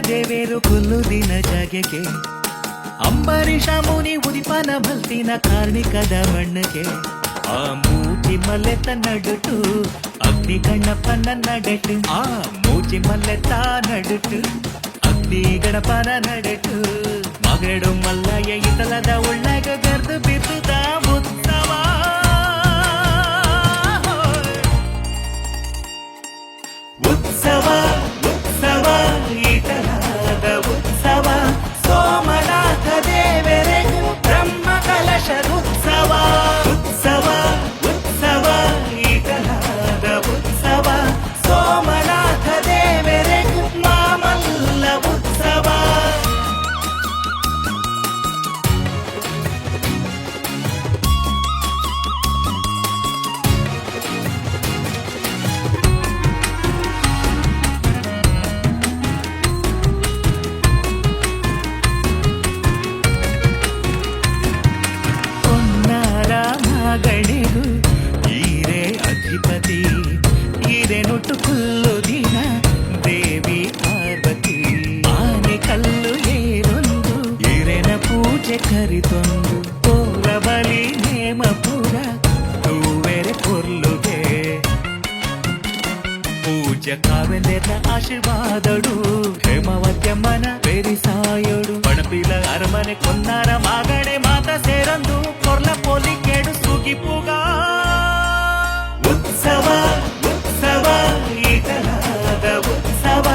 ದೇವೇರು ಕುಲ್ಲು ದಿನ ಜಗೆಗೆ ಅಂಬರೀಷ ಮುನಿ ಉದಿಪನ ಭಲ್ತಿನ ಕಾರ್ಣಿಕದ ಮಣ್ಣಗೆ ಆ ಮೂಚಿ ಮಲ್ಲೆತ್ತ ನಡುಟು ಅಗ್ನಿ ಗಣಪನ ನಡಟು ಆ ಮೂಚಿ ಮಲ್ಲೆತ್ತ ನಡುಟು ಅಗ್ನಿ ಗಣಪನ ನಡಟು ಮಗಡು ಮಲ್ಲಯ್ಯ ಇತಲದ ಉಳ್ಳಾಗ ಗರ್ದು ಬಿದ್ದುದ ಉತ್ಸವ ಉತ್ಸವ ಉತ್ಸವ ಇತಲದ ಉತ್ಸವ ಸೋಮನಾಥ ದೇವರೆಗೂ ಬ್ರಹ್ಮ ಕಲಶರುತ್ಸವ ಉತ್ಸವ ಉತ್ಸವ ಇತಲದ ಉತ್ಸವ ಸೋಮನಾಥ ದೇವರೆಗೂ ಮಾಮಲ್ಲ ಉತ್ಸವ ಗಣೆಗೂ ಈರೇ ಅಧಿಪತಿ ಈರೆ ನುಟ್ಟು ಕುಲ್ಲು ದಿನ ದೇವಿ ಪಾರ್ವತಿ ಆನೆ ಕಲ್ಲು ಏರೊಂದು ಈರೆನ ಪೂಜೆ ಕರಿತೊಂದು ಪೋರ ಬಲಿ ನೇಮ ಪೂರ ತೂವೆರೆ ಪೊರ್ಲುಗೆ ಪೂಜ ಕಾವೆಂದೆತ ಆಶೀರ್ವಾದಡು ಹೇಮವತ್ಯಮ್ಮನ ಬೆರಿಸಾಯೋಡು ಪಣಪಿಲ ಅರಮನೆ ಕೊನ್ನಾರ ಮಾಗಣೆ ಮಾತ ಸೇರಂದು ಕೊರ್ಲ ಪೋಲಿ ಕೇಡು ಸುಗಿ ಪೂಗ ಉತ್ಸವ ಉತ್ಸವ ಇತಲದ ಉತ್ಸವ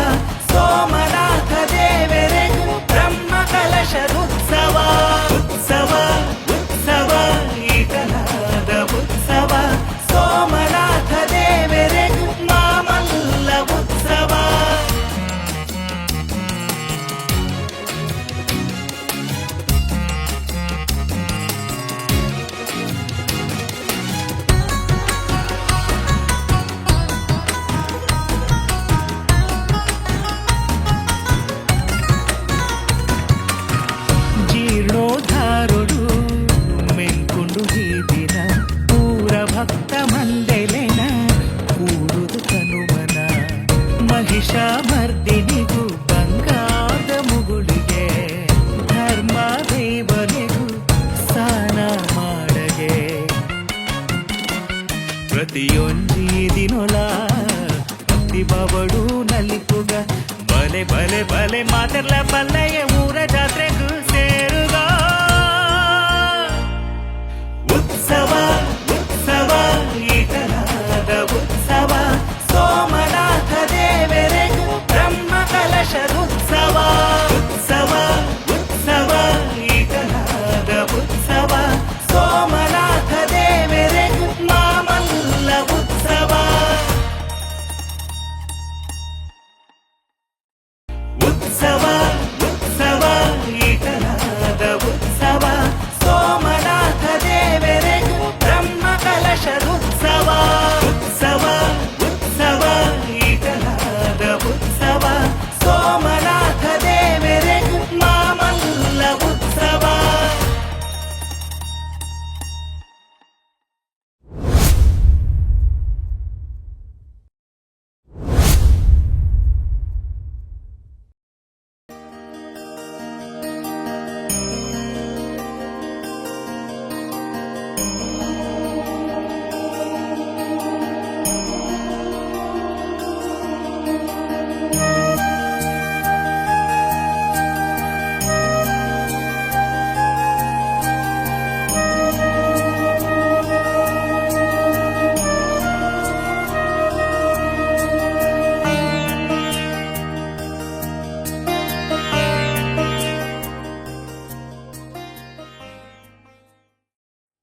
ಸೋಮನಾಥ ದೇವರೆಗೂ ಬ್ರಹ್ಮ ಕಲಶರುತ್ಸವ ಉತ್ಸವ ಉತ್ಸವ ಇತಲದ ಉತ್ಸವ ಸೋಮನಾಥ ದೇವರೆಗೂ ಮಾಮಲ್ಲ ಉತ್ಸವ ಜೀರ್ಣೋದ್ಧಾರುಡು ಮೆನ್ಕೊಂಡು ಈ ದಿನ ಪೂರ ಭಕ್ತ ಮಂದೆಲೆನ ಕೂಡುದು ಕನುಮನ ಮಹಿಷ ಮರ್ದಿನಿಗೂ ಬಂಗಾರದ ಮುಗುಳಿಗೆ ಧರ್ಮ ದೇವನಿಗೂ ಸ್ನಾನ ಮಾಡಗೆ ಪ್ರತಿಯೊಂಜಿ ದಿನೊಲ ಭಕ್ತಿ ಬವಡು ನಲಿಪುಗ ಬಲೆ ಬಲೆ ಬಲೆ ಮಾತೆರ್ಲ ಬಲ್ಲೆಯ ಊರ ಜಾತ್ರೆಗೂ